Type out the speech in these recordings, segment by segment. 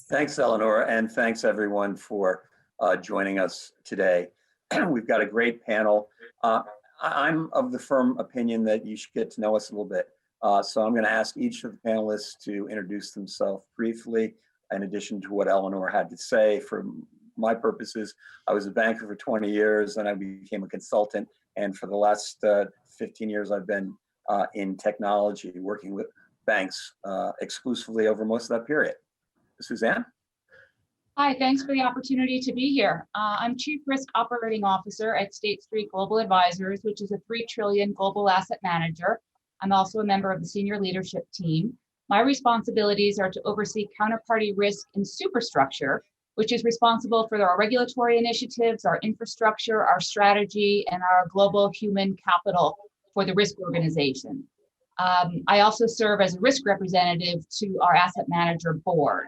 Thanks, Eleanor, and thanks everyone for joining us today. We've got a great panel. I'm of the firm opinion that you should get to know us a little bit. So I'm going to ask each of the panelists to introduce themselves briefly, in addition to what Eleanor had to say. For my purposes, I was a banker for 20 years, and I became a consultant. And for the last 15 years, I've been in technology, working with banks exclusively over most of that period. Suzanne? Hi, thanks for the opportunity to be here. I'm Chief Risk Operating Officer at State Street Global Advisors, which is a $3 trillion global asset manager. I'm also a member of the senior leadership team. My responsibilities are to oversee counterparty risk and superstructure, which is responsible for our regulatory initiatives, our infrastructure, our strategy, and our global human capital for the risk organization. I also serve as a risk representative to our asset manager board.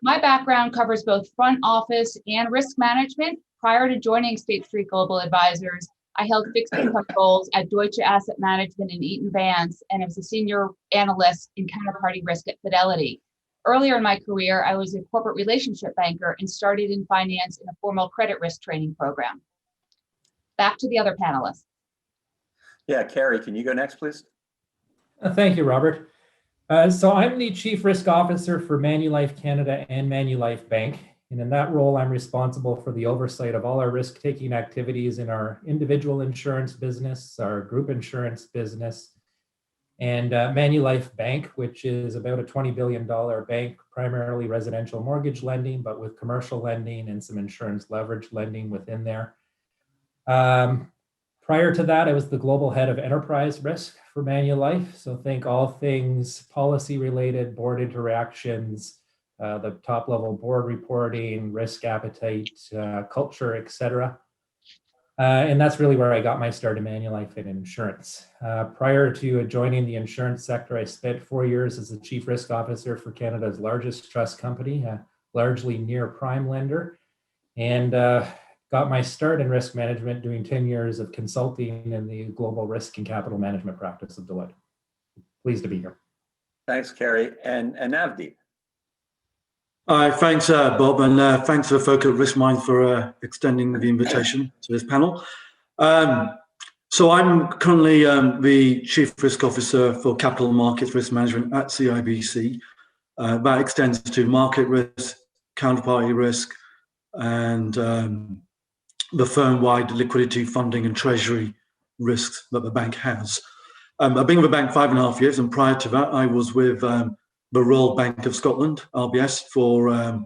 My background covers both front office and risk management. Prior to joining State Street Global Advisors, I held fixed income roles at Deutsche Asset Management and Eaton Vance, and I was a senior analyst in counterparty risk at Fidelity. Earlier in my career, I was a corporate relationship banker and started in finance in a formal credit risk training program. Back to the other panelists. Yeah, Kerry, can you go next, please? Thank you, Robert. So I'm the Chief Risk Officer for Manulife Canada and Manulife Bank. And in that role, I'm responsible for the oversight of all our risk-taking activities in our individual insurance business, our group insurance business, and Manulife Bank, which is about a $20 billion bank, primarily residential mortgage lending, but with commercial lending and some insurance leverage lending within there. Prior to that, I was the global head of enterprise risk for Manulife. So think all things policy related, board interactions, the top level board reporting, risk appetite, culture, etc. And that's really where I got my start in Manulife and insurance. Prior to joining the insurance sector, I spent 4 years as the chief risk officer for Canada's largest trust company, largely near prime lender. And got my start in risk management doing 10 years of consulting in the global risk and capital management practice of Deloitte. Pleased to be here. Thanks, Kerry. And Navdeep. Thanks, Bob, and thanks to the folk at RiskMinds for extending the invitation to this panel. So I'm currently the Chief Risk Officer for Capital Markets Risk Management at CIBC. That extends to market risk, counterparty risk, and the firm-wide liquidity, funding, and treasury risks that the bank has. I've been with the bank 5.5 years, and prior to that, I was with the Royal Bank of Scotland, RBS, for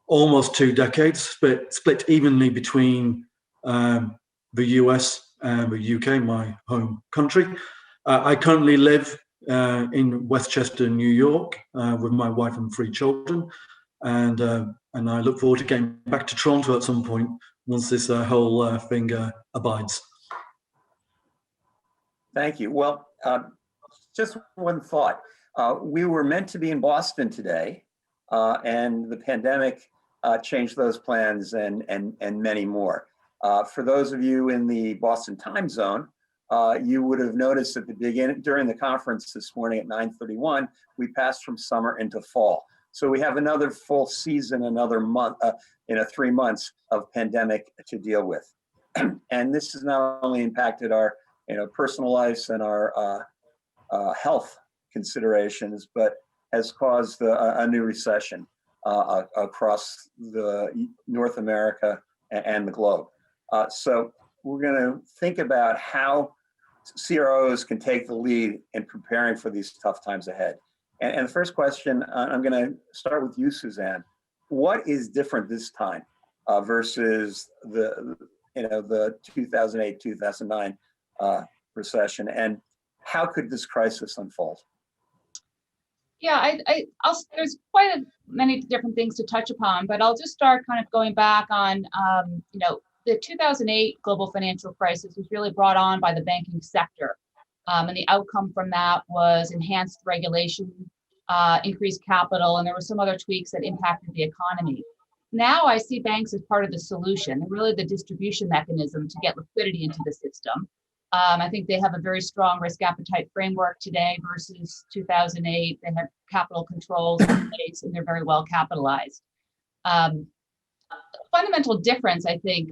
almost 2 decades, split evenly between the US and the UK, my home country. I currently live in Westchester, New York, with my wife and 3 children, and I look forward to getting back to Toronto at some point once this whole thing abides. Thank you. Well, just one thought. We were meant to be in Boston today, and the pandemic changed those plans and many more. For those of you in the Boston time zone, you would have noticed at the beginning, during the conference this morning at 9:31, we passed from summer into fall. So we have another full season, another month, 3 months of pandemic to deal with. And this has not only impacted our personal lives and our health considerations, but has caused a new recession across the North America and the globe. So we're going to think about how CROs can take the lead in preparing for these tough times ahead. And the first question, I'm going to start with you, Suzanne. What is different this time versus the 2008-2009 recession, and how could this crisis unfold? Yeah, there's quite many different things to touch upon, but I'll just start kind of going back on, the 2008 global financial crisis was really brought on by the banking sector. And the outcome from that was enhanced regulation, increased capital, and there were some other tweaks that impacted the economy. Now I see banks as part of the solution, and really the distribution mechanism to get liquidity into the system. I think they have a very strong risk appetite framework today versus 2008. They have capital controls in place and they're very well capitalized. Fundamental difference, I think,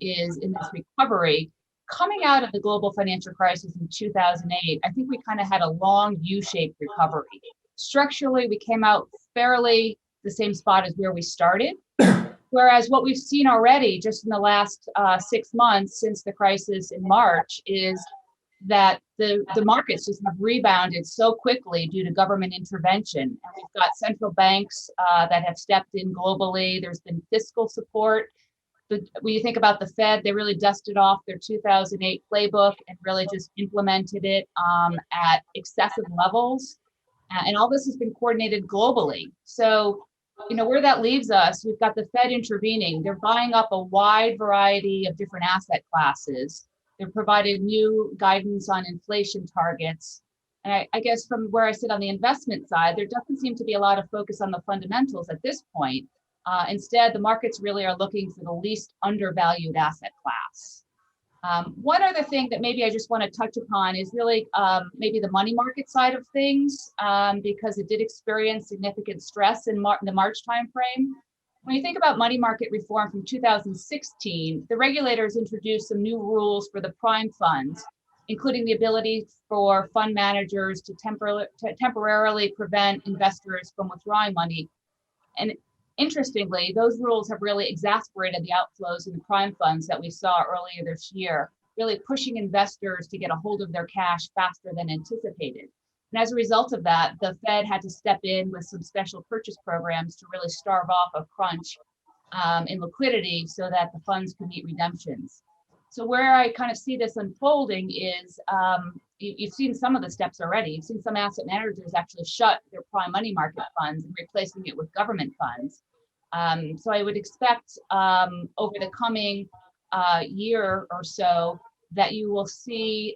is in this recovery. Coming out of the global financial crisis in 2008, I think we kind of had a long U-shaped recovery. Structurally, we came out fairly the same spot as where we started. Whereas what we've seen already just in the last 6 months since the crisis in March is that the markets just have rebounded so quickly due to government intervention. And we've got central banks that have stepped in globally. There's been fiscal support. When you think about the Fed, they really dusted off their 2008 playbook and really just implemented it at excessive levels. And all this has been coordinated globally. So, where that leaves us, we've got the Fed intervening. They're buying up a wide variety of different asset classes. They've provided new guidance on inflation targets. And I guess from where I sit on the investment side, there doesn't seem to be a lot of focus on the fundamentals at this point. Instead, the markets really are looking for the least undervalued asset class. One other thing that maybe I just want to touch upon is really maybe the money market side of things, because it did experience significant stress in the March timeframe. When you think about money market reform from 2016, the regulators introduced some new rules for the prime funds, including the ability for fund managers to temporarily prevent investors from withdrawing money. And interestingly, those rules have really exacerbated the outflows in the prime funds that we saw earlier this year, really pushing investors to get a hold of their cash faster than anticipated. And as a result of that, the Fed had to step in with some special purchase programs to really starve off a crunch in liquidity so that the funds could meet redemptions. So where I kind of see this unfolding is you've seen some of the steps already. You've seen some asset managers actually shut their prime money market funds and replacing it with government funds. So I would expect over the coming year or so that you will see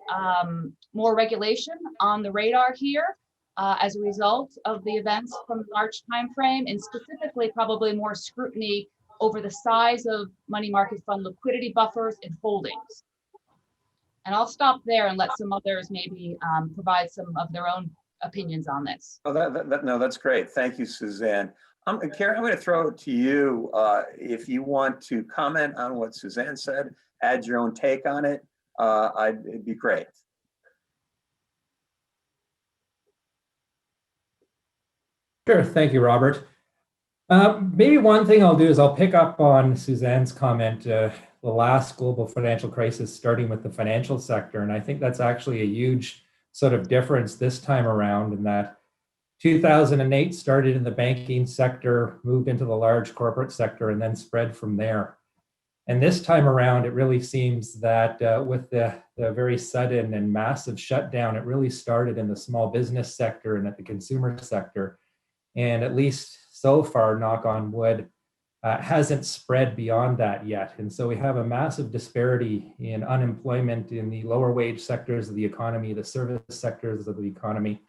more regulation on the radar here as a result of the events from the March timeframe, and specifically probably more scrutiny over the size of money market fund liquidity buffers and holdings. And I'll stop there and let some others maybe provide some of their own opinions on this. Oh, no, that's great. Thank you, Suzanne. Kerry, I'm going to throw it to you. If you want to comment on what Suzanne said, add your own take on it, it'd be great. Sure, thank you, Robert. Maybe one thing I'll do is I'll pick up on Suzanne's comment, the last global financial crisis starting with the financial sector. And I think that's actually a huge sort of difference this time around, in that 2008 started in the banking sector, moved into the large corporate sector, and then spread from there. And this time around, it really seems that with the very sudden and massive shutdown, it really started in the small business sector and at the consumer sector. And at least so far, knock on wood, hasn't spread beyond that yet. And so we have a massive disparity in unemployment in the lower wage sectors of the economy, the service sectors of the economy.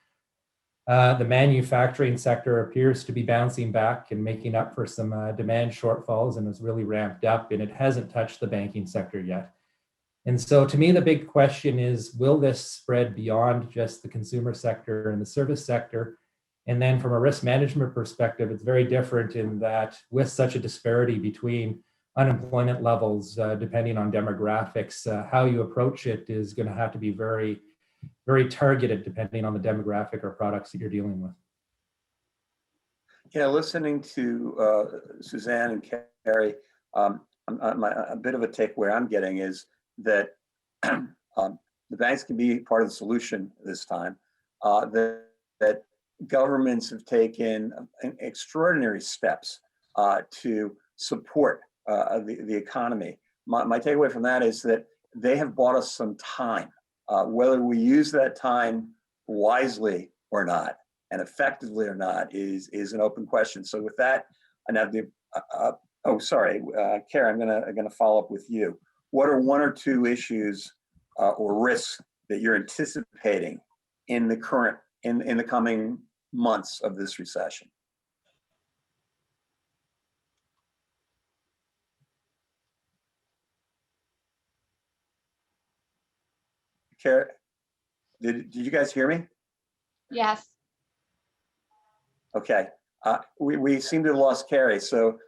The manufacturing sector appears to be bouncing back and making up for some demand shortfalls and has really ramped up, and it hasn't touched the banking sector yet. And so to me, the big question is, will this spread beyond just the consumer sector and the service sector? And then from a risk management perspective, it's very different in that with such a disparity between unemployment levels, depending on demographics, how you approach it is going to have to be very, very targeted depending on the demographic or products that you're dealing with. Yeah, listening to Suzanne and Kerry, a bit of a takeaway I'm getting is that the banks can be part of the solution this time, that governments have taken extraordinary steps to support the economy. My takeaway from that is that they have bought us some time. Whether we use that time wisely or not and effectively or not is an open question. So with that, Navdeep, Kerry, I'm gonna follow up with you. What are one or two issues or risks that you're anticipating in the coming months of this recession? Kerry, did you guys hear me? Yes. Okay. We seem to have lost Kerry. So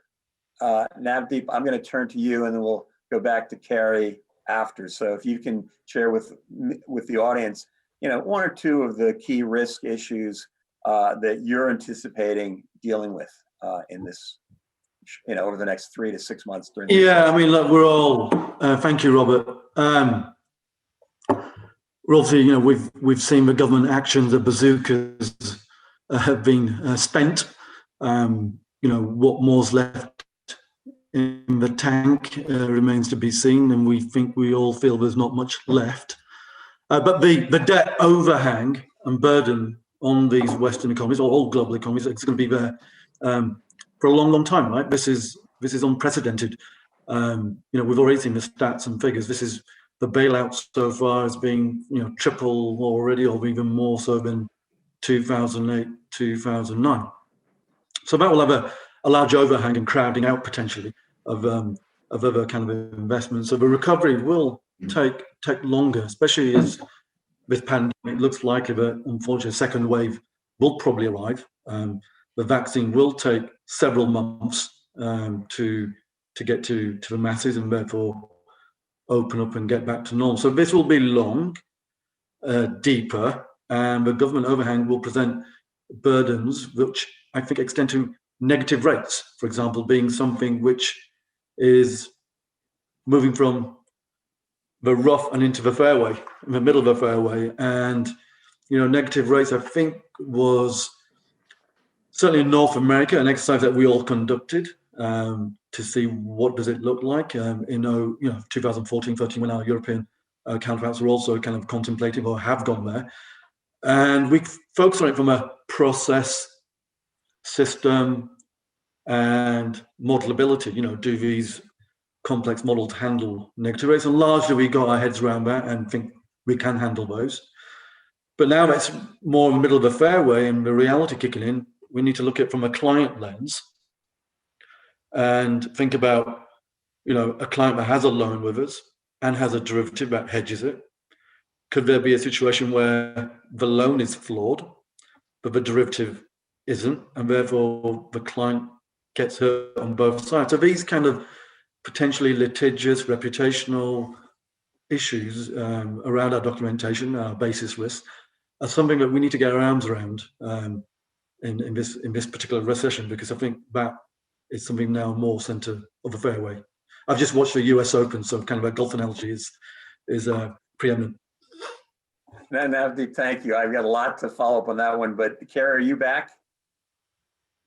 Navdeep, I'm going to turn to you and then we'll go back to Kerry after. So if you can share with the audience, one or two of the key risk issues that you're anticipating dealing with in this, over the next 3 to 6 months during the Yeah, I mean, look, we're all, thank you, Robert. We're obviously, we've seen the government actions, the bazookas have been spent. What more's left in the tank remains to be seen, and we all feel there's not much left. But the debt overhang and burden on these Western economies, or all global economies, it's going to be there for a long, long time, right? This is unprecedented. We've already seen the stats and figures. This is the bailout so far has been, triple already, or even more so than 2008, 2009. So that will have a large overhang and crowding out potentially of other kind of investments. So the recovery will take longer, especially as this pandemic looks likely that unfortunately a second wave will probably arrive. The vaccine will take several months to get to the masses and therefore open up and get back to normal. So this will be long, deeper, and the government overhang will present burdens which I think extend to negative rates, for example, being something which is moving from the rough and into the fairway, in the middle of the fairway. And, negative rates, I think, was certainly in North America, an exercise that we all conducted to see what does it look like. 2014, 13, when our European counterparts were also kind of contemplating or have gone there. And we focus on it from a process, system, and modelability. Do these complex models handle negative rates? And largely we got our heads around that and think we can handle those. But now it's more in the middle of the fairway and the reality kicking in. We need to look at it from a client lens and think about, a client that has a loan with us and has a derivative that hedges it. Could there be a situation where the loan is flawed, but the derivative isn't, and therefore the client gets hurt on both sides? So these kind of potentially litigious, reputational issues around our documentation, our basis risks, are something that we need to get our arms around in this particular recession, because I think that is something now more center of the fairway. I've just watched the US Open, so kind of a golf analogy is preeminent. Navdeep, thank you. I've got a lot to follow up on that one, but Kerry, are you back?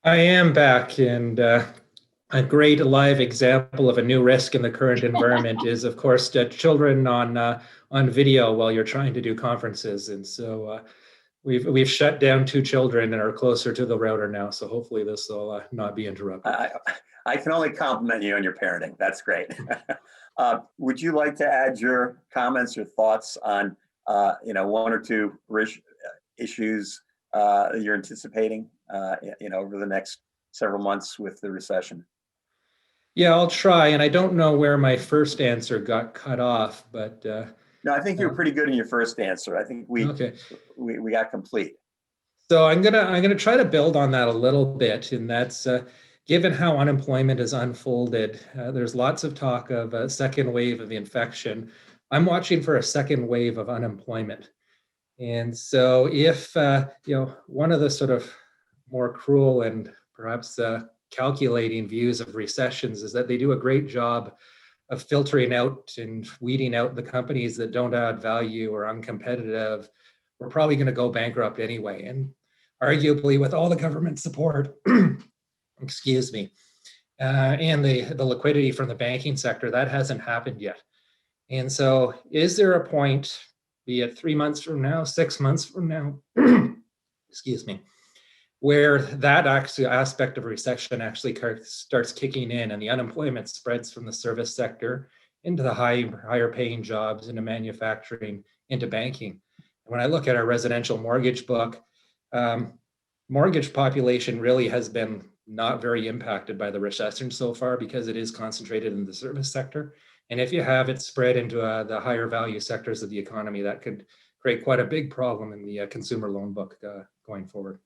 I am back, and a great live example of a new risk in the current environment is, of course, children on video while you're trying to do conferences. And so we've shut down 2 children and are closer to the router now. So hopefully this will not be interrupted. I can only compliment you on your parenting. That's great. Would you like to add your comments or thoughts on one or two issues you're anticipating over the next several months with the recession? Yeah, I'll try. And I don't know where my first answer got cut off, but no, I think you were pretty good in your first answer. I think we got complete. So I'm gonna try to build on that a little bit, and that's given how unemployment has unfolded. There's lots of talk of a second wave of the infection. I'm watching for a second wave of unemployment, and so if one of the sort of more cruel and perhaps calculating views of recessions is that they do a great job of filtering out and weeding out the companies that don't add value or uncompetitive. We're probably going to go bankrupt anyway. And arguably with all the government support, excuse me, and the liquidity from the banking sector, that hasn't happened yet. And so is there a point, be it 3 months from now, 6 months from now, excuse me, where that aspect of recession actually starts kicking in and the unemployment spreads from the service sector into the higher paying jobs, into manufacturing, into banking? And when I look at our residential mortgage book, mortgage population really has been not very impacted by the recession so far because it is concentrated in the service sector. And if you have it spread into the higher value sectors of the economy, that could create quite a big problem in the consumer loan book going forward.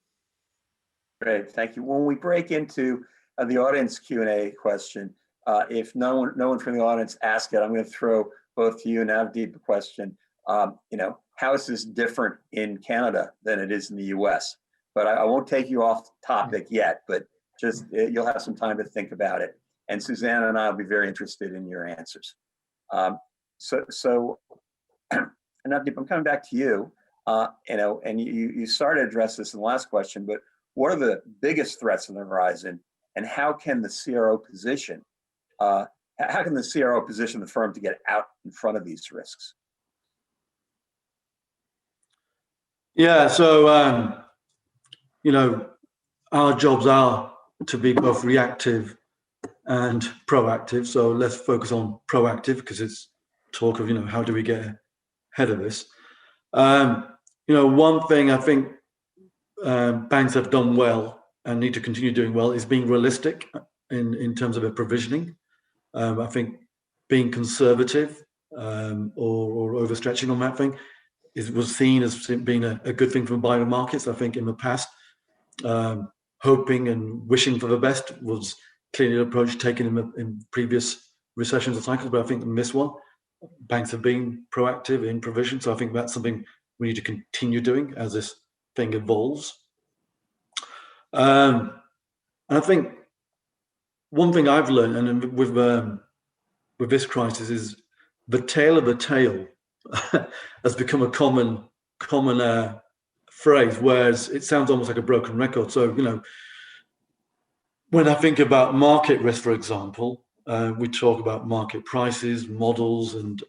Great, thank you. When we break into the audience Q&A question, if no one from the audience asks it, I'm going to throw both you and Navdeep a question. How is this different in Canada than it is in the US? But I won't take you off topic yet, but just you'll have some time to think about it. And Suzanne and I will be very interested in your answers. So Navdeep, I'm coming back to you. And you started to address this in the last question, but what are the biggest threats on the horizon, and how can the CRO position the firm to get out in front of these risks? Yeah, so our jobs are to be both reactive and proactive. So let's focus on proactive, because it's talk of how do we get ahead of this. One thing I think banks have done well and need to continue doing well is being realistic in terms of their provisioning. I think being conservative or overstretching on that thing was seen as being a good thing from buying markets. I think in the past, hoping and wishing for the best was clearly an approach taken in previous recessions or cycles, but I think in this one, banks have been proactive in provision. So I think that's something we need to continue doing as this thing evolves. And I think one thing I've learned, and with this crisis, is the tail of the tail has become a common phrase, whereas it sounds almost like a broken record. So when I think about market risk, for example, we talk about market prices, models, and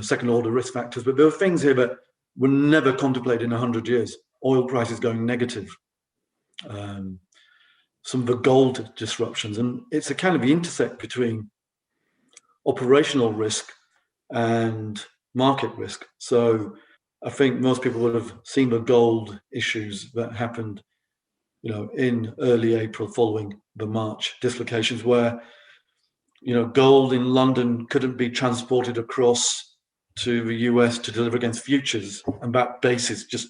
second order risk factors, but there are things here that were never contemplated in 100 years. Oil prices going negative, some of the gold disruptions, and it's a kind of the intersect between operational risk and market risk. So I think most people would have seen the gold issues that happened, in early April following the March dislocations, where, gold in London couldn't be transported across to the US to deliver against futures, and that basis just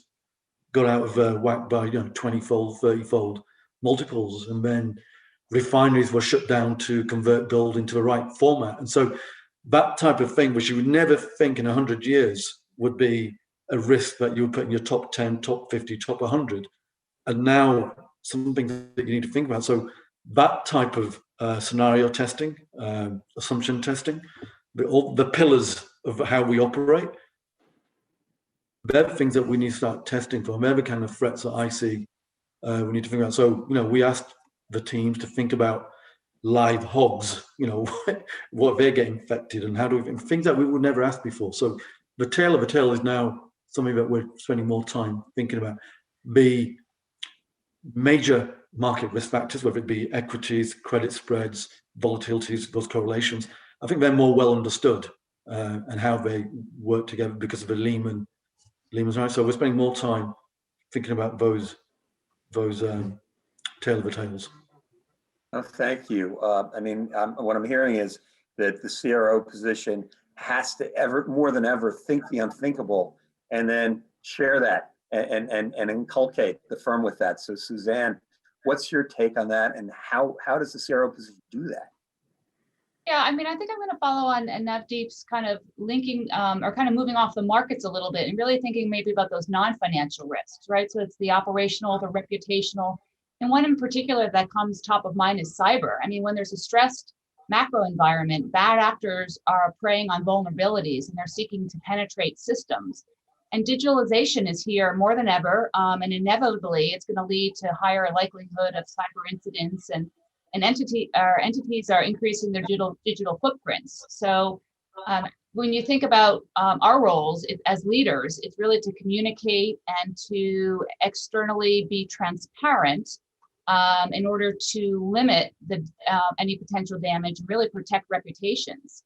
got out of whack by 20-fold, 30-fold multiples, and then refineries were shut down to convert gold into the right format. And so that type of thing, which you would never think in 100 years would be a risk that you would put in your top 10, top 50, top 100, and now something that you need to think about. So that type of scenario testing, assumption testing, all the pillars of how we operate, they're the things that we need to start testing for. They're the kind of threats that I see we need to think about. So, we asked the teams to think about live hogs, what they're getting infected, and how do we, things that we would never ask before. So the tail of a tail is now something that we're spending more time thinking about. The major market risk factors, whether it be equities, credit spreads, volatilities, those correlations, I think they're more well understood and how they work together because of the Lehman's right. So we're spending more time thinking about those tail of the tails. Oh, thank you. What I'm hearing is that the CRO position has to more than ever think the unthinkable, and then share that and inculcate the firm with that. So Suzanne, what's your take on that, and how does the CRO position do that? Yeah, I think I'm going to follow on Navdeep's kind of linking or kind of moving off the markets a little bit and really thinking maybe about those non-financial risks, right? So it's the operational, the reputational, and one in particular that comes top of mind is cyber. When there's a stressed macro environment, bad actors are preying on vulnerabilities and they're seeking to penetrate systems. And digitalization is here more than ever, and inevitably it's going to lead to higher likelihood of cyber incidents, and entities are increasing their digital footprints. So when you think about our roles as leaders, it's really to communicate and to externally be transparent in order to limit any potential damage and really protect reputations.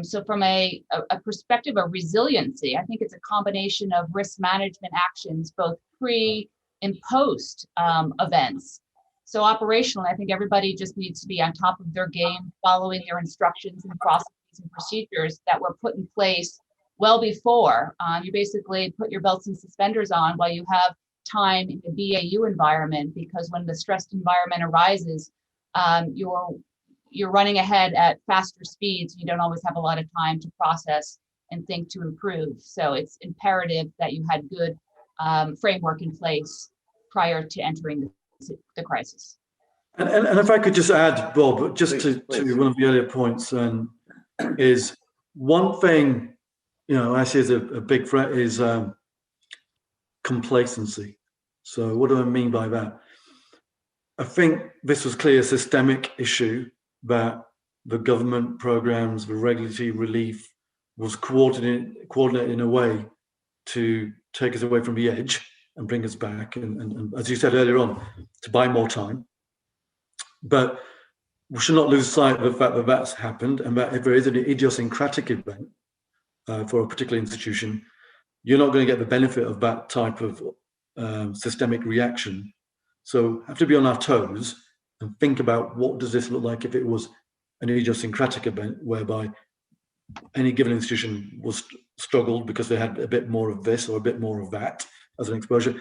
So from a perspective of resiliency, I think it's a combination of risk management actions, both pre and post events. So operationally, I think everybody just needs to be on top of their game, following their instructions and processes and procedures that were put in place well before. You basically put your belts and suspenders on while you have time in the BAU environment, because when the stressed environment arises, you're running ahead at faster speeds. You don't always have a lot of time to process and think to improve. So it's imperative that you had good framework in place prior to entering the crisis. And if I could just add, Bob, just Please. to one of the earlier points, is one thing, I see as a big threat is complacency. So what do I mean by that? I think this was clearly a systemic issue, that the government programs, the regulatory relief was coordinated in a way to take us away from the edge and bring us back, and as you said earlier on, to buy more time. But we should not lose sight of the fact that that's happened, and that if there is an idiosyncratic event for a particular institution, you're not going to get the benefit of that type of systemic reaction. So have to be on our toes and think about, what does this look like if it was an idiosyncratic event whereby any given institution was struggled because they had a bit more of this or a bit more of that as an exposure.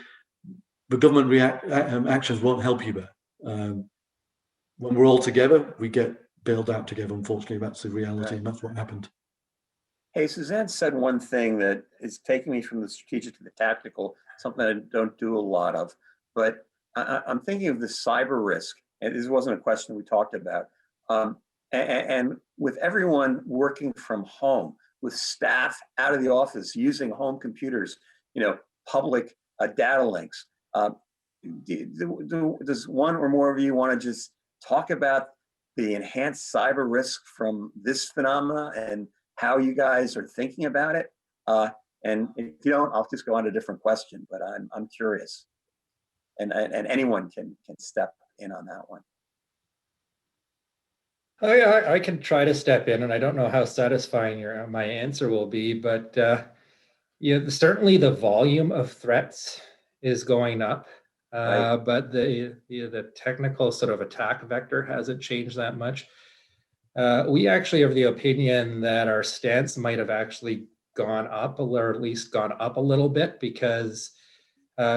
The government actions won't help you there. When we're all together, we get bailed out together. Unfortunately, that's the reality, and that's what happened. Hey, Suzanne said one thing that is taking me from the strategic to the tactical, something I don't do a lot of, but I'm thinking of the cyber risk, and this wasn't a question we talked about. And with everyone working from home, with staff out of the office using home computers, public data links, does one or more of you want to just talk about the enhanced cyber risk from this phenomena and how you guys are thinking about it? And if you don't, I'll just go on to a different question, but I'm curious. And anyone can step in on that one. I can try to step in, and I don't know how satisfying my answer will be, but certainly the volume of threats is going up, Right. but the technical sort of attack vector hasn't changed that much. We actually have the opinion that our stance might have actually gone up, or at least gone up a little bit, because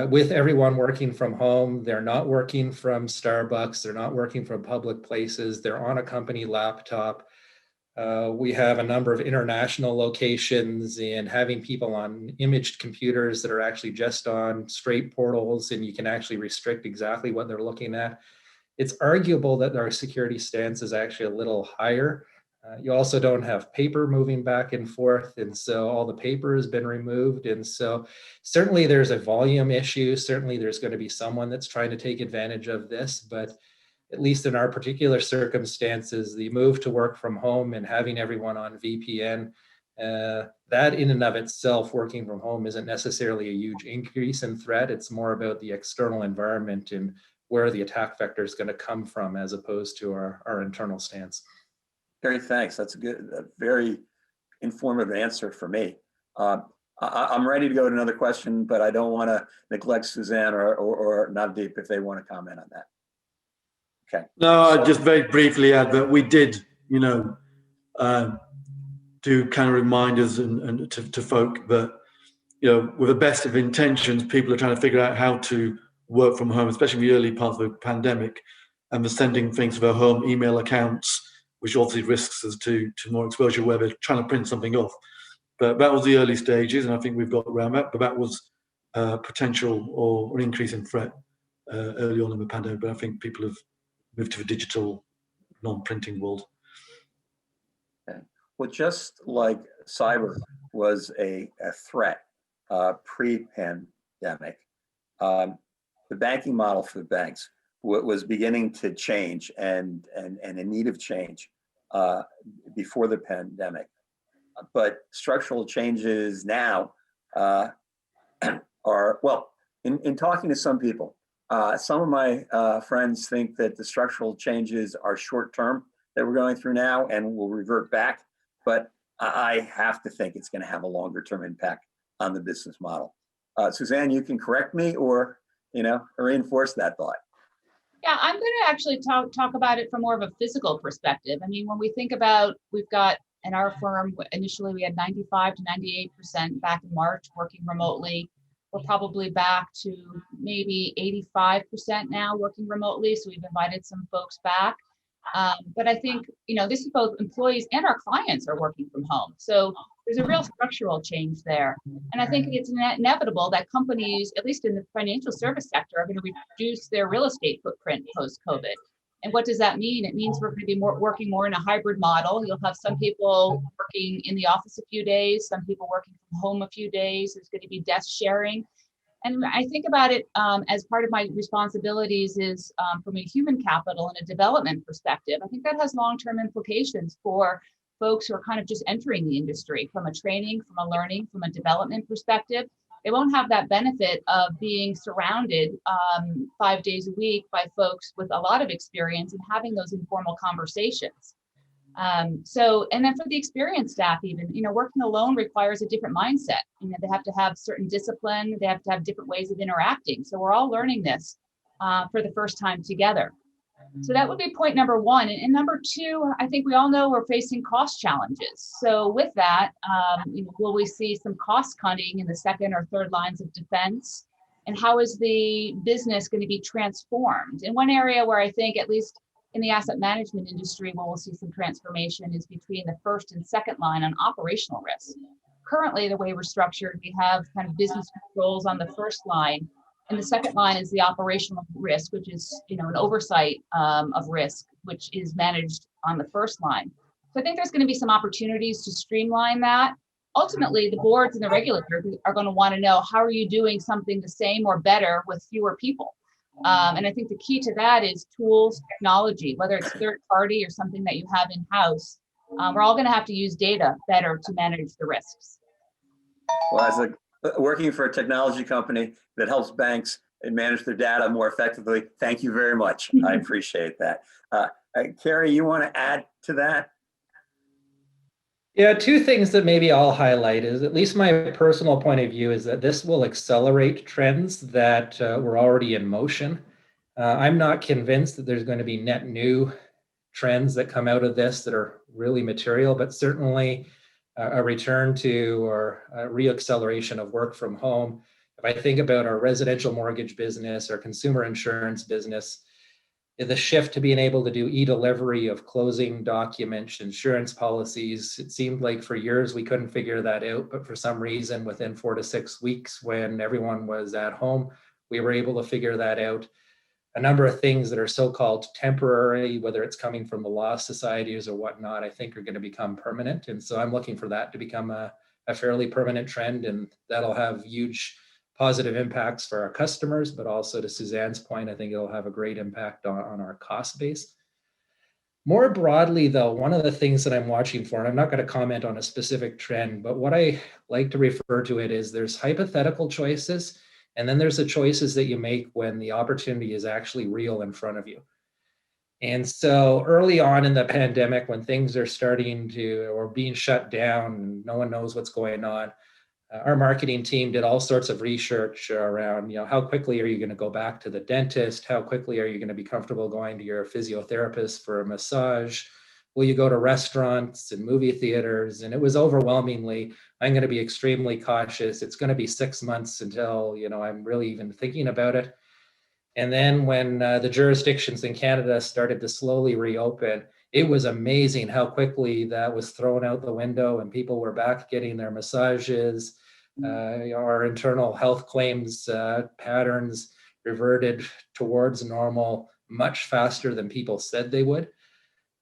with everyone working from home, they're not working from Starbucks, they're not working from public places, they're on a company laptop. We have a number of international locations, and having people on imaged computers that are actually just on straight portals, and you can actually restrict exactly what they're looking at. It's arguable that our security stance is actually a little higher. You also don't have paper moving back and forth, and so all the paper has been removed. And so certainly there's a volume issue. Certainly there's going to be someone that's trying to take advantage of this, but at least in our particular circumstances, the move to work from home and having everyone on VPN, that in and of itself, working from home, isn't necessarily a huge increase in threat. It's more about the external environment and where the attack vector is going to come from, as opposed to our internal stance. Kerry, thanks. That's a very informative answer for me. I'm ready to go to another question, but I don't want to neglect Suzanne or Navdeep if they want to comment on that. Okay. No, I'll just very briefly add that we did, do kind of reminders and to folk that, with the best of intentions, people are trying to figure out how to work from home, especially in the early part of the pandemic, and they're sending things to their home email accounts, which obviously risks us to more exposure where they're trying to print something off. But that was the early stages, and I think we've got around that. But that was potential or an increase in threat early on in the pandemic. But I think people have moved to the digital, non-printing world. Okay. Well, just like cyber was a threat pre-pandemic, the banking model for the banks was beginning to change and in need of change before the pandemic. But structural changes now are, well, in talking to some people, some of my friends think that the structural changes are short-term that we're going through now and will revert back. But I have to think it's going to have a longer-term impact on the business model. Suzanne, you can correct me or reinforce that thought. Yeah, I'm going to actually talk about it from more of a physical perspective. I mean, when we think about, we've got In our firm, initially we had 95 to 98% back in March working remotely. We're probably back to maybe 85% now working remotely. So we've invited some folks back. But I think, this is both employees and our clients are working from home. So there's a real structural change there. And I think it's inevitable that companies, at least in the financial service sector, are going to reduce their real estate footprint post-COVID. And what does that mean? It means we're going to be working more in a hybrid model. You'll have some people working in the office a few days, some people working from home a few days. There's going to be desk sharing. And I think about it as part of my responsibilities is from a human capital and a development perspective. I think that has long-term implications for folks who are kind of just entering the industry from a training, from a learning, from a development perspective. They won't have that benefit of being surrounded 5 days a week by folks with a lot of experience and having those informal conversations. And then for the experienced staff, even, working alone requires a different mindset. They have to have certain discipline. They have to have different ways of interacting. So we're all learning this for the first time together. So that would be point number one. And number two, I think we all know we're facing cost challenges. So with that, will we see some cost cutting in the second or third lines of defense? And how is the business going to be transformed? And one area where I think, at least in the asset management industry, where we'll see some transformation is between the first and second line on operational risk. Currently, the way we're structured, we have kind of business controls on the first line, and the second line is the operational risk, which is an oversight of risk, which is managed on the first line. So I think there's going to be some opportunities to streamline that. Ultimately, the boards and the regulators are going to want to know, how are you doing something the same or better with fewer people? And I think the key to that is tools, technology, whether it's third party or something that you have in-house. We're all going to have to use data better to manage the risks. Well, as working for a technology company that helps banks and manage their data more effectively, thank you very much. I appreciate that. Kerry, you want to add to that? Yeah, two things that maybe I'll highlight is, at least my personal point of view, is that this will accelerate trends that were already in motion. I'm not convinced that there's going to be net new trends that come out of this that are really material, but certainly a return to or a reacceleration of work from home. If I think about our residential mortgage business, our consumer insurance business, the shift to being able to do e-delivery of closing documents, insurance policies, it seemed like for years we couldn't figure that out, but for some reason within 4 to 6 weeks when everyone was at home, we were able to figure that out. A number of things that are so-called temporary, whether it's coming from the law societies or whatnot, I think are going to become permanent. And so I'm looking for that to become a fairly permanent trend, and that'll have huge positive impacts for our customers, but also, to Suzanne's point, I think it'll have a great impact on our cost base. More broadly, though, one of the things that I'm watching for, and I'm not going to comment on a specific trend, but what I like to refer to it is there's hypothetical choices, and then there's the choices that you make when the opportunity is actually real in front of you. And so early on in the pandemic, when things are starting to, or being shut down, and no one knows what's going on, our marketing team did all sorts of research around, how quickly are you going to go back to the dentist? How quickly are you going to be comfortable going to your physiotherapist for a massage? Will you go to restaurants and movie theaters? And it was overwhelmingly, I'm going to be extremely cautious. It's going to be 6 months until, I'm really even thinking about it. And then when the jurisdictions in Canada started to slowly reopen, it was amazing how quickly that was thrown out the window and people were back getting their massages. Our internal health claims patterns reverted towards normal much faster than people said they would.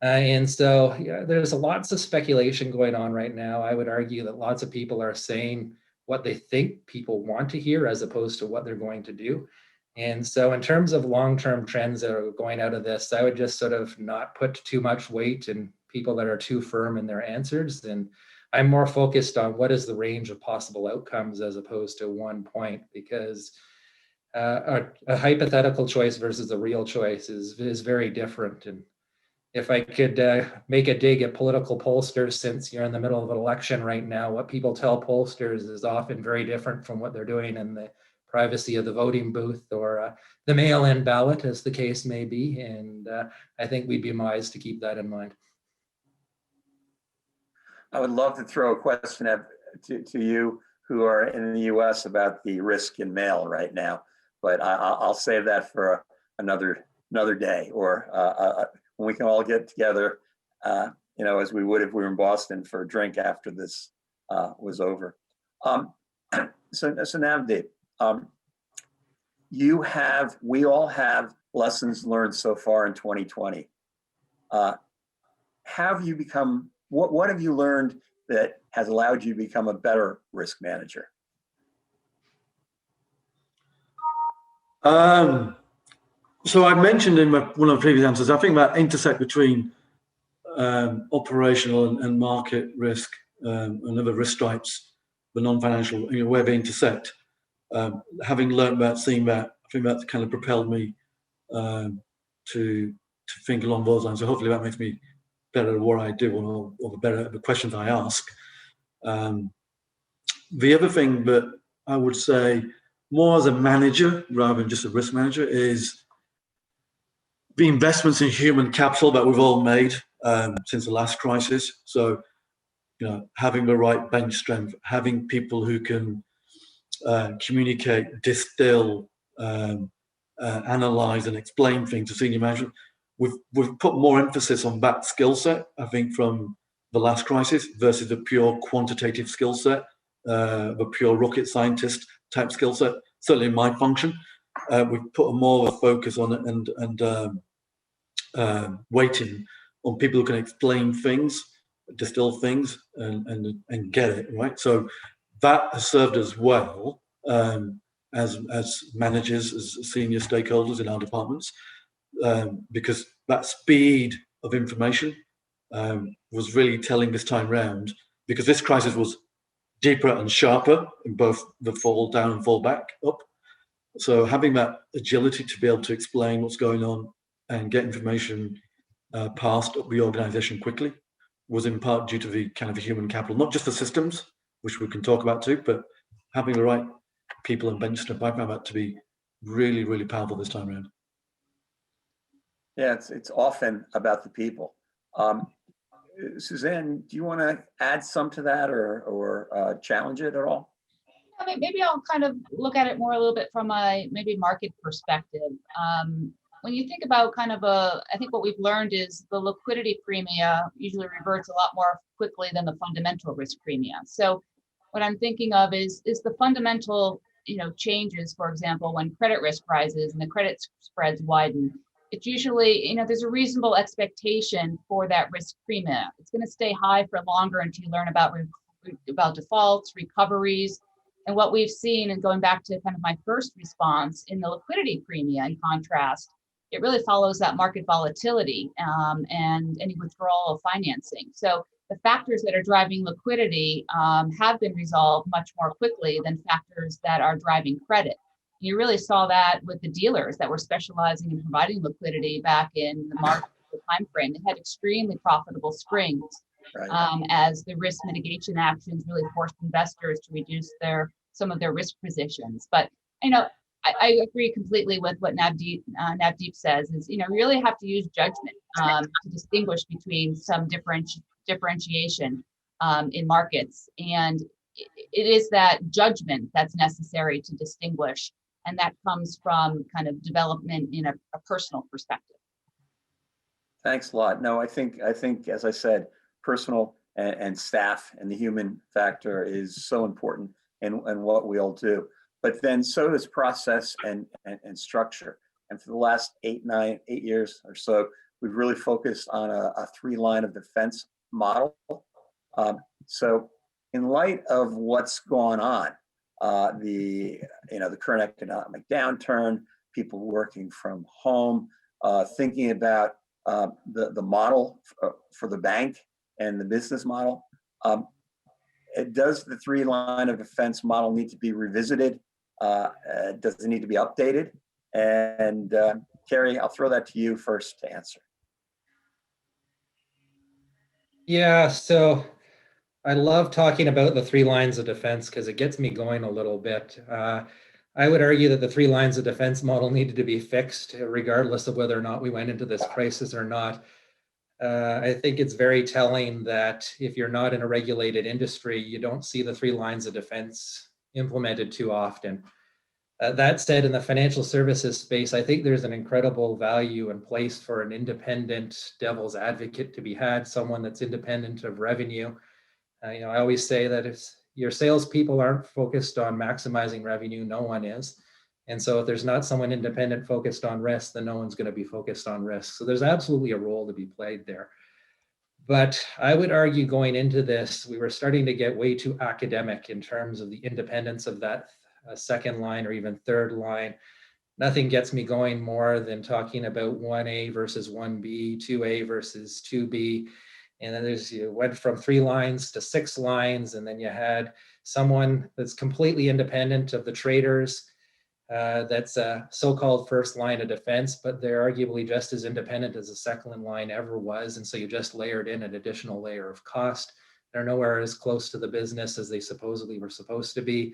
And so there's lots of speculation going on right now. I would argue that lots of people are saying what they think people want to hear as opposed to what they're going to do. And so in terms of long-term trends that are going out of this, I would just sort of not put too much weight in people that are too firm in their answers. And I'm more focused on what is the range of possible outcomes as opposed to one point, because a hypothetical choice versus a real choice is very different. And if I could make a dig at political pollsters, since you're in the middle of an election right now, what people tell pollsters is often very different from what they're doing in the privacy of the voting booth or the mail-in ballot, as the case may be. And I think we'd be wise to keep that in mind. I would love to throw a question to you who are in the U.S. about the risk in mail right now, but I'll save that for another day, or when we can all get together, as we would if we were in Boston for a drink after this was over. So Navdeep, we all have lessons learned so far in 2020. What have you learned that has allowed you to become a better risk manager? So I mentioned in one of the previous answers, I think that intersect between operational and market risk and other risk stripes, the non-financial, where they intersect. Having learned that, seeing that, I think that kind of propelled me to think along those lines. So hopefully that makes me better at what I do, or better at the questions I ask. The other thing that I would say, more as a manager rather than just a risk manager, is the investments in human capital that we've all made since the last crisis. So, having the right bench strength, having people who can communicate, distill, analyze, and explain things to senior management. We've put more emphasis on that skill set, I think, from the last crisis versus the pure quantitative skill set, the pure rocket scientist type skill set. Certainly in my function, we've put more of a focus on it and weighting on people who can explain things, distill things, and get it right. So that has served us well as managers, as senior stakeholders in our departments, because that speed of information was really telling this time round, because this crisis was deeper and sharper in both the fall down and fall back up. So having that agility to be able to explain what's going on and get information passed up the organization quickly was in part due to the kind of the human capital, not just the systems, which we can talk about too, but having the right people and bench strength. I found that to be really, really powerful this time around. Yeah, it's often about the people. Suzanne, do you want to add some to that, or challenge it at all? Maybe I'll kind of look at it more a little bit from a maybe market perspective. When you think about I think what we've learned is the liquidity premia usually reverts a lot more quickly than the fundamental risk premia. So what I'm thinking of is the fundamental, changes, for example, when credit risk rises and the credit spreads widen, it's usually, there's a reasonable expectation for that risk premia. It's going to stay high for longer until you learn about defaults, recoveries. And what we've seen, and going back to kind of my first response, in the liquidity premia, in contrast, it really follows that market volatility and any withdrawal of financing. So the factors that are driving liquidity have been resolved much more quickly than factors that are driving credit. You really saw that with the dealers that were specializing in providing liquidity back in the March timeframe. They had extremely profitable springs. Right. As the risk mitigation actions really forced investors to reduce some of their risk positions. But I agree completely with what Navdeep says. Is you really have to use judgment to distinguish between some differentiation in markets, and it is that judgment that's necessary to distinguish, and that comes from kind of development in a personal perspective. Thanks a lot. No, I think as I said, personal and staff and the human factor is so important in what we all do. But then so does process and structure. And for the last 8 years or so, we've really focused on a 3-line of defense model. So in light of what's gone on, the current economic downturn, people working from home, thinking about the model for the bank and the business model. Does the 3-line of defense model need to be revisited? Does it need to be updated? And Kerry, I'll throw that to you first to answer. Yeah, so I love talking about the 3 lines of defense because it gets me going a little bit. I would argue that the 3 lines of defense model needed to be fixed regardless of whether or not we went into this crisis or not. I think it's very telling that if you're not in a regulated industry, you don't see the 3 lines of defense implemented too often. That said, in the financial services space, I think there's an incredible value and place for an independent devil's advocate to be had, someone that's independent of revenue. I always say that if your salespeople aren't focused on maximizing revenue, no one is. And so if there's not someone independent focused on risk, then no one's going to be focused on risk. So there's absolutely a role to be played there. But I would argue going into this, we were starting to get way too academic in terms of the independence of that second line or even third line. Nothing gets me going more than talking about 1A versus 1B, 2A versus 2B. And then you went from 3 lines to 6 lines, and then you had someone that's completely independent of the traders. That's a so-called first line of defense, but they're arguably just as independent as the second line ever was. And so you just layered in an additional layer of cost. They're nowhere as close to the business as they supposedly were supposed to be.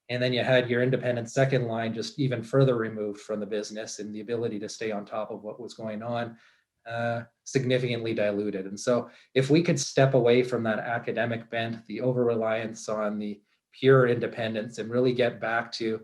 And then you had your independent second line just even further removed from the business, and the ability to stay on top of what was going on significantly diluted. And so if we could step away from that academic bent, the over-reliance on the pure independence, and really get back to,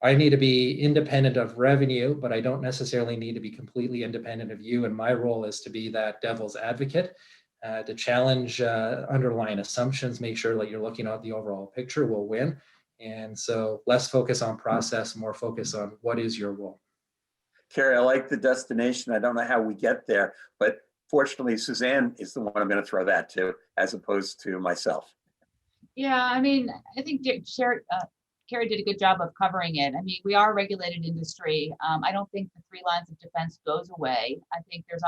I need to be independent of revenue, but I don't necessarily need to be completely independent of you. And my role is to be that devil's advocate, to challenge underlying assumptions, make sure that you're looking at the overall picture will win. And so less focus on process, more focus on what is your role. Kerry, I like the destination. I don't know how we get there, but fortunately, Suzanne is the one I'm going to throw that to, as opposed to myself. Yeah, I mean, I think Kerry did a good job of covering it. I mean, we are a regulated industry. I don't think the 3 lines of defense goes away. I think there's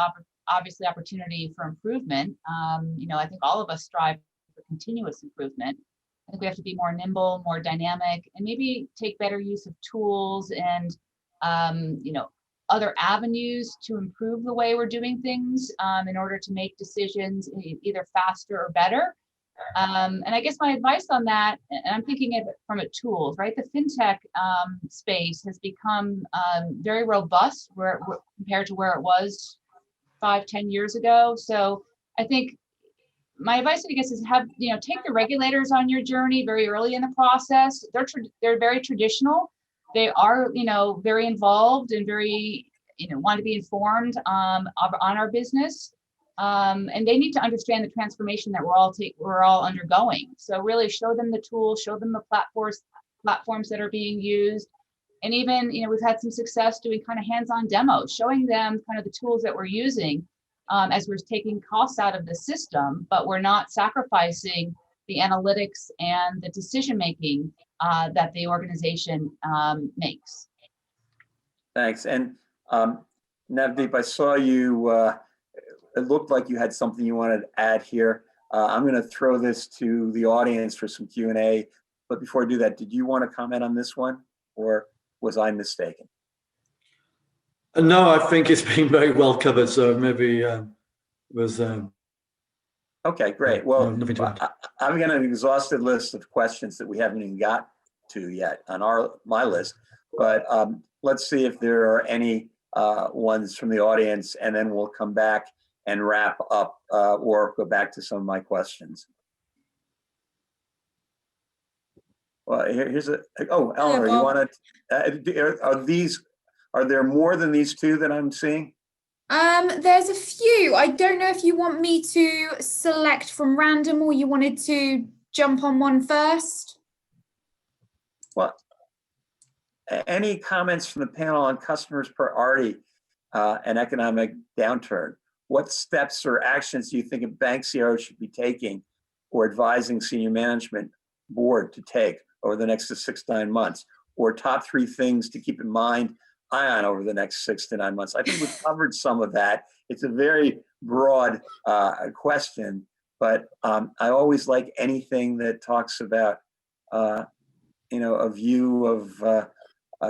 obviously opportunity for improvement. I think all of us strive for continuous improvement. I think we have to be more nimble, more dynamic, and maybe take better use of tools and, other avenues to improve the way we're doing things in order to make decisions either faster or better. And I guess my advice on that, and I'm thinking of it from a tools, right? The fintech space has become very robust compared to where it was 5-10 years ago. So I think my advice, I guess, is take the regulators on your journey very early in the process. They're very traditional. They are, very involved and very, want to be informed on our business. And they need to understand the transformation that we're all undergoing. So really show them the tools, show them the platforms that are being used. And even, we've had some success doing kind of hands-on demos, showing them kind of the tools that we're using as we're taking costs out of the system, but we're not sacrificing the analytics and the decision-making that the organization makes. Thanks. And Navdeep, I saw you, it looked like you had something you wanted to add here. I'm going to throw this to the audience for some Q&A. But before I do that, did you want to comment on this one, or was I mistaken? No, I think it's been very well covered. So maybe was. Okay, great. Well, nothing to add. I've got an exhaustive list of questions that we haven't even got to yet on my list. But let's see if there are any ones from the audience, and then we'll come back and wrap up or go back to some of my questions. Well, here's Eleanor, you want to, are there more than these 2 that I'm seeing? There's a few. I don't know if you want me to select from random or you wanted to jump on one first. Well, any comments from the panel on customers' priority and economic downturn? What steps or actions do you think a bank CRO should be taking or advising senior management board to take over the next 6 to 9 months? Or top 3 things to keep in mind on over the next 6 to 9 months? I think we've covered some of that. It's a very broad question, but I always like anything that talks about, a view of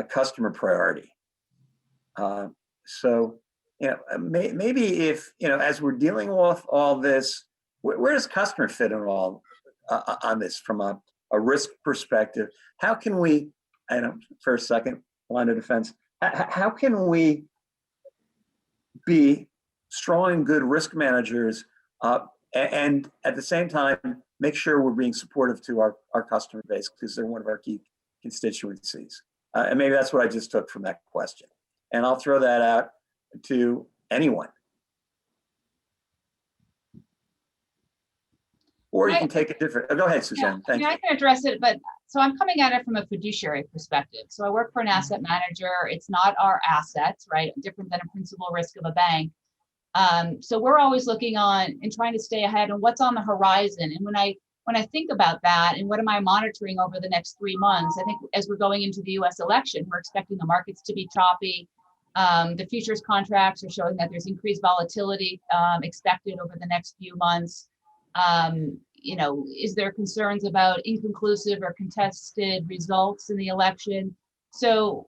customer priority. So, maybe if, as we're dealing with all this, where does customer fit in all on this from a risk perspective? How can we, for a second, line of defense, how can we be strong and good risk managers, and at the same time, make sure we're being supportive to our customer base because they're one of our key constituencies. And maybe that's what I just took from that question. And I'll throw that out to anyone. Or you can take a different, go ahead, Suzanne. Thank you. I can address it, but so I'm coming at it from a fiduciary perspective. So I work for an asset manager. It's not our assets, right? Different than a principal risk of a bank. So we're always looking on and trying to stay ahead on what's on the horizon. And when I think about that and what am I monitoring over the next 3 months, I think as we're going into the US election, we're expecting the markets to be choppy. The futures contracts are showing that there's increased volatility expected over the next few months. Is there concerns about inconclusive or contested results in the election? So,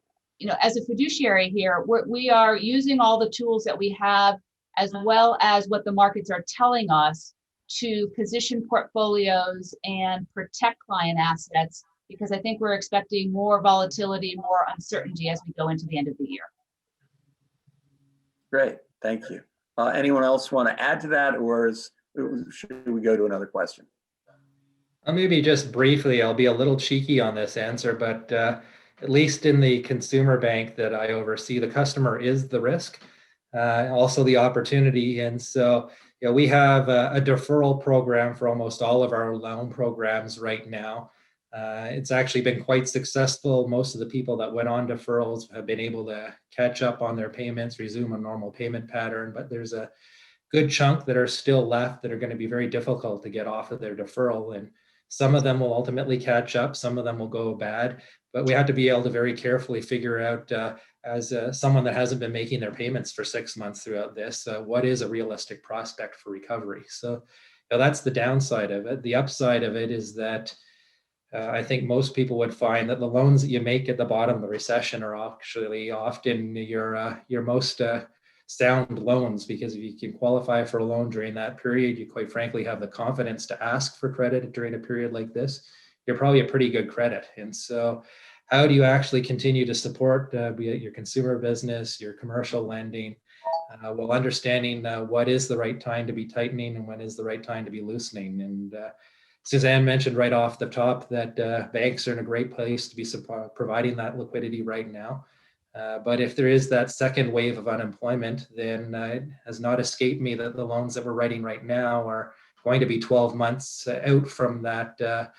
as a fiduciary here, we are using all the tools that we have, as well as what the markets are telling us, to position portfolios and protect client assets, because I think we're expecting more volatility, more uncertainty as we go into the end of the year. Great, thank you. Anyone else want to add to that, or should we go to another question? Maybe just briefly, I'll be a little cheeky on this answer, but at least in the consumer bank that I oversee, the customer is the risk, also the opportunity. And so we have a deferral program for almost all of our loan programs right now. It's actually been quite successful. Most of the people that went on deferrals have been able to catch up on their payments, resume a normal payment pattern, but there's a good chunk that are still left that are going to be very difficult to get off of their deferral. And some of them will ultimately catch up, some of them will go bad, but we have to be able to very carefully figure out, as someone that hasn't been making their payments for 6 months throughout this, what is a realistic prospect for recovery? So that's the downside of it. The upside of it is that I think most people would find that the loans that you make at the bottom of the recession are actually often your most sound loans, because if you can qualify for a loan during that period, you quite frankly have the confidence to ask for credit during a period like this, you're probably a pretty good credit. And so how do you actually continue to support be it your consumer business, your commercial lending, while understanding what is the right time to be tightening and when is the right time to be loosening? And Suzanne mentioned right off the top that banks are in a great place to be providing that liquidity right now. But if there is that second wave of unemployment, then it has not escaped me that the loans that we're writing right now are going to be 12 months out from that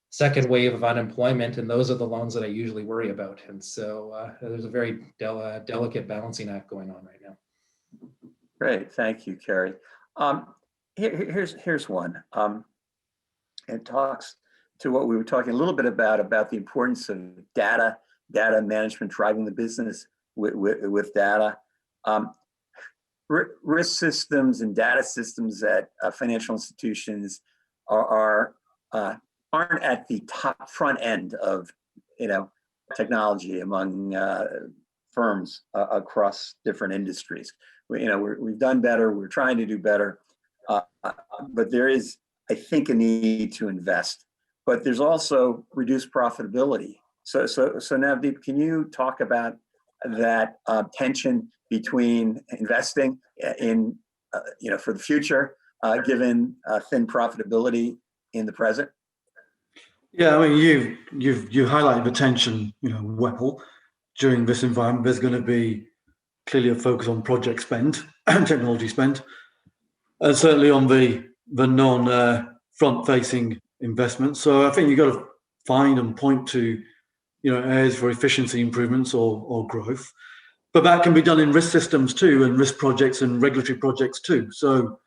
second wave of unemployment. And those are the loans that I usually worry about. And so there's a very delicate balancing act going on right now. Great, thank you, Kerry. Here's one. It talks to what we were talking a little bit about the importance of data management, driving the business with data. Risk systems and data systems at financial institutions aren't at the top front end of technology among firms across different industries. We've done better. We're trying to do better, but there is, I think, a need to invest. But there's also reduced profitability. So Navdeep, can you talk about that tension between investing in, for the future, given thin profitability in the present? Yeah, I mean, you've highlighted the tension, well. During this environment, there's going to be clearly a focus on project spend and technology spend, and certainly on the non-front-facing investments. So I think you've got to find and point to areas for efficiency improvements or growth. But that can be done in risk systems too, and risk projects and regulatory projects too. So,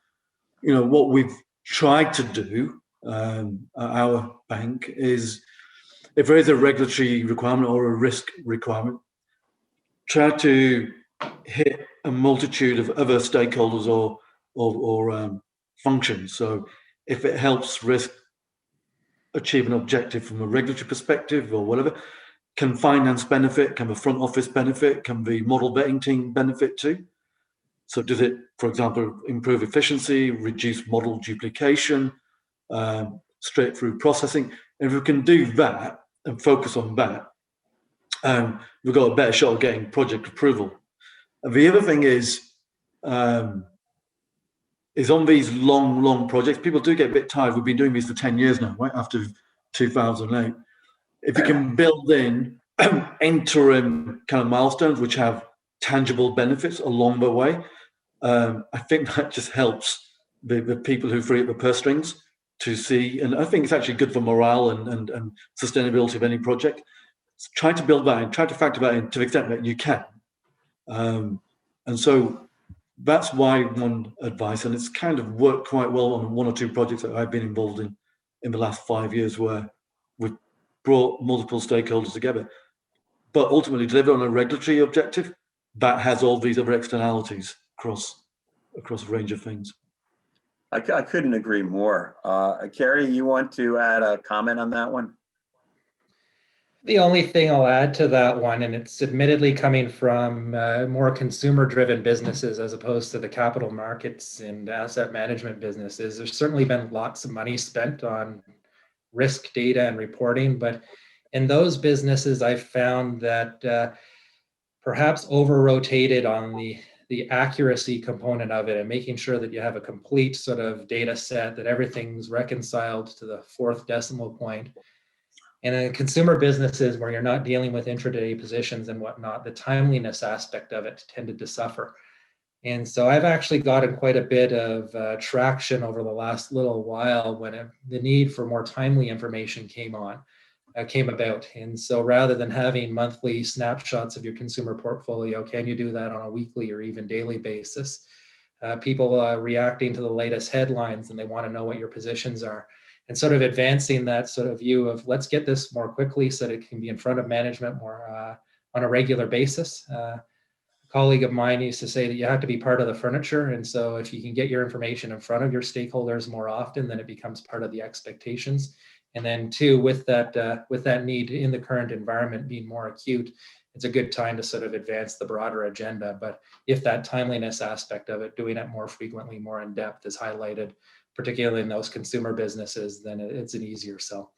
what we've tried to do at our bank is, if there is a regulatory requirement or a risk requirement, try to hit a multitude of other stakeholders or functions. So if it helps risk achieve an objective from a regulatory perspective or whatever, can finance benefit, can the front office benefit, can the model vetting team benefit too? So does it, for example, improve efficiency, reduce model duplication, straight through processing? And if we can do that and focus on that, we've got a better shot of getting project approval. And the other thing is, is on these long projects. People do get a bit tired. We've been doing these for 10 years now, right after 2008. If you can build in interim kind of milestones which have tangible benefits along the way, I think that just helps the people who free up the purse strings to see. And I think it's actually good for morale and sustainability of any project. So try to build that in, try to factor that in to the extent that you can. And so that's why one advice, and it's kind of worked quite well on one or two projects that I've been involved in the last 5 years, where we've brought multiple stakeholders together, but ultimately deliver on a regulatory objective that has all these other externalities across a range of things. I couldn't agree more. Kerry, you want to add a comment on that one? The only thing I'll add to that one, and it's admittedly coming from more consumer-driven businesses as opposed to the capital markets and asset management businesses, there's certainly been lots of money spent on risk data and reporting, but in those businesses, I've found that perhaps over-rotated on the accuracy component of it and making sure that you have a complete sort of data set, that everything's reconciled to the fourth decimal point. And in consumer businesses where you're not dealing with intraday positions and whatnot, the timeliness aspect of it tended to suffer. And so I've actually gotten quite a bit of traction over the last little while when the need for more timely information came about. And so rather than having monthly snapshots of your consumer portfolio, can you do that on a weekly or even daily basis? People are reacting to the latest headlines and they want to know what your positions are. And sort of advancing that sort of view of let's get this more quickly so that it can be in front of management more on a regular basis. A colleague of mine used to say that you have to be part of the furniture. And so if you can get your information in front of your stakeholders more often, then it becomes part of the expectations. And then two, with that need in the current environment being more acute, it's a good time to sort of advance the broader agenda. But if that timeliness aspect of it, doing it more frequently, more in depth is highlighted, particularly in those consumer businesses, then it's an easier sell.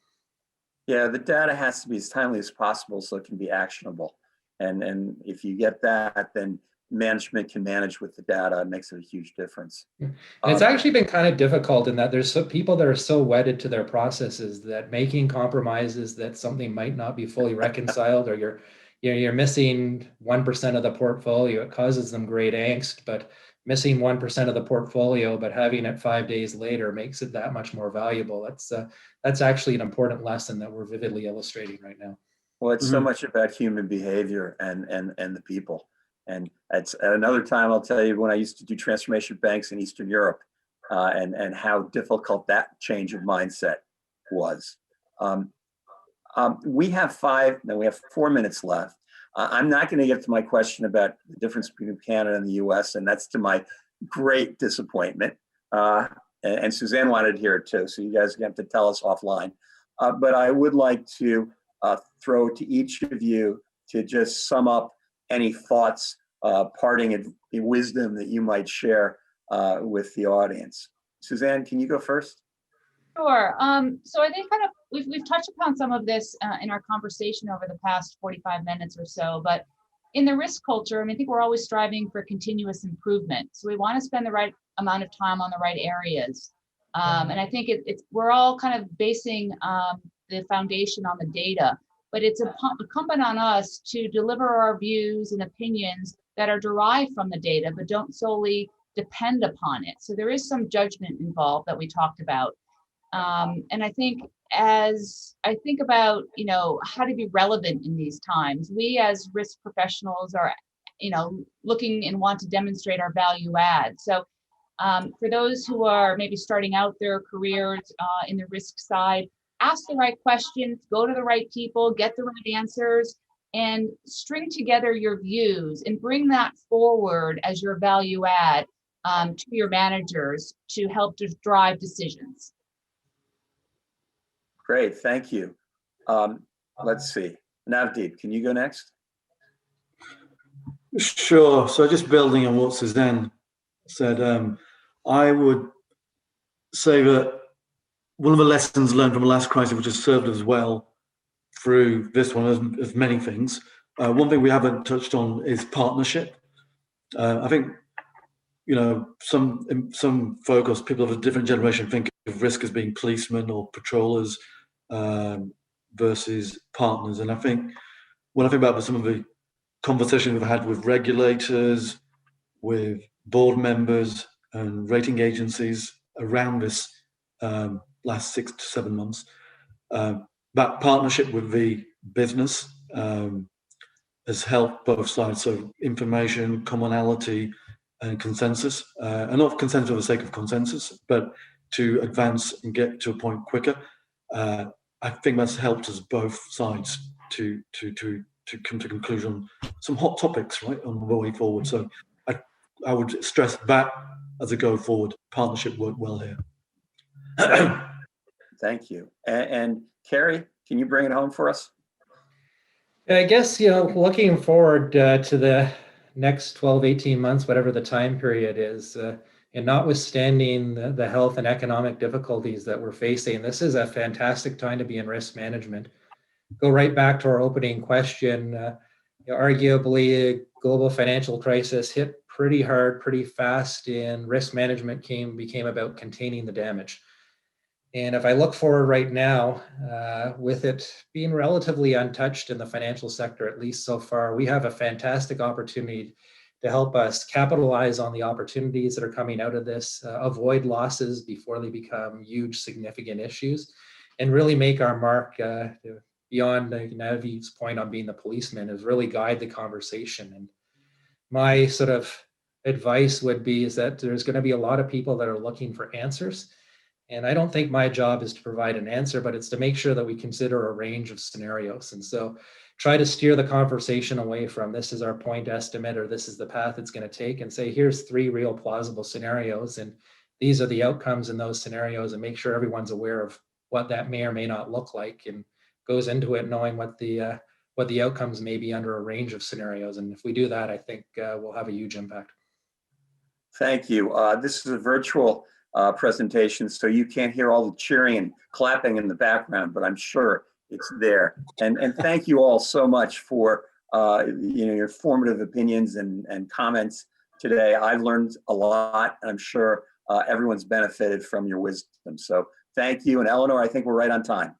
Yeah, the data has to be as timely as possible so it can be actionable. And if you get that, then management can manage with the data. It makes a huge difference. And it's actually been kind of difficult in that there's some people that are so wedded to their processes that making compromises that something might not be fully reconciled, or you're missing 1% of the portfolio, it causes them great angst. But missing 1% of the portfolio, but having it 5 days later makes it that much more valuable. That's actually an important lesson that we're vividly illustrating right now. Well, it's so much about human behavior and the people. And at another time, I'll tell you when I used to do transformation banks in Eastern Europe and how difficult that change of mindset was. We have 4 minutes left. I'm not going to get to my question about the difference between Canada and the US, and that's to my great disappointment. And Suzanne wanted to hear it too, so you guys are going to have to tell us offline. But I would like to throw to each of you to just sum up any thoughts, parting wisdom that you might share with the audience. Suzanne, can you go first? Sure. So I think kind of we've touched upon some of this in our conversation over the past 45 minutes or so, but in the risk culture, I think we're always striving for continuous improvement. So we want to spend the right amount of time on the right areas. And I think we're all kind of basing the foundation on the data, but it's incumbent on us to deliver our views and opinions that are derived from the data, but don't solely depend upon it. So there is some judgment involved that we talked about. And I think as I think about, how to be relevant in these times, we as risk professionals are, looking and want to demonstrate our value add. So for those who are maybe starting out their careers in the risk side, ask the right questions, go to the right people, get the right answers, and string together your views and bring that forward as your value add to your managers to help to drive decisions. Great, thank you. Let's see. Navdeep, can you go next? Sure. So just building on what Suzanne said, I would say that one of the lessons learned from the last crisis, which has served us well through this one, as many things, one thing we haven't touched on is partnership. I think some folk, people of a different generation, think of risk as being policemen or patrollers versus partners. And I think when I think about some of the conversations we've had with regulators, with board members and rating agencies around this last 6 to 7 months, that partnership with the business has helped both sides. So information, commonality, and consensus, and not consensus for the sake of consensus, but to advance and get to a point quicker. I think that's helped us both sides to come to conclusion on some hot topics, right, on the way forward. So I would stress that as a go forward. Partnership worked well here. Thank you. And Kerry, can you bring it home for us? I guess, looking forward to the next 12, 18 months, whatever the time period is, and notwithstanding the health and economic difficulties that we're facing, this is a fantastic time to be in risk management. Go right back to our opening question. Arguably, global financial crisis hit pretty hard, pretty fast, and risk management became about containing the damage. And if I look forward right now, with it being relatively untouched in the financial sector, at least so far, we have a fantastic opportunity to help us capitalize on the opportunities that are coming out of this, avoid losses before they become huge, significant issues, and really make our mark beyond Navdeep's point on being the policeman, is really guide the conversation. And my sort of advice would be is that there's going to be a lot of people that are looking for answers. And I don't think my job is to provide an answer, but it's to make sure that we consider a range of scenarios. And so try to steer the conversation away from this is our point estimate or this is the path it's going to take, and say, here's 3 real plausible scenarios. And these are the outcomes in those scenarios, and make sure everyone's aware of what that may or may not look like and goes into it knowing what the outcomes may be under a range of scenarios. And if we do that, I think we'll have a huge impact. Thank you. This is a virtual presentation, so you can't hear all the cheering and clapping in the background, but I'm sure it's there. And thank you all so much for your formative opinions and comments today. I've learned a lot, and I'm sure everyone's benefited from your wisdom. So thank you. And Eleanor, I think we're right on time.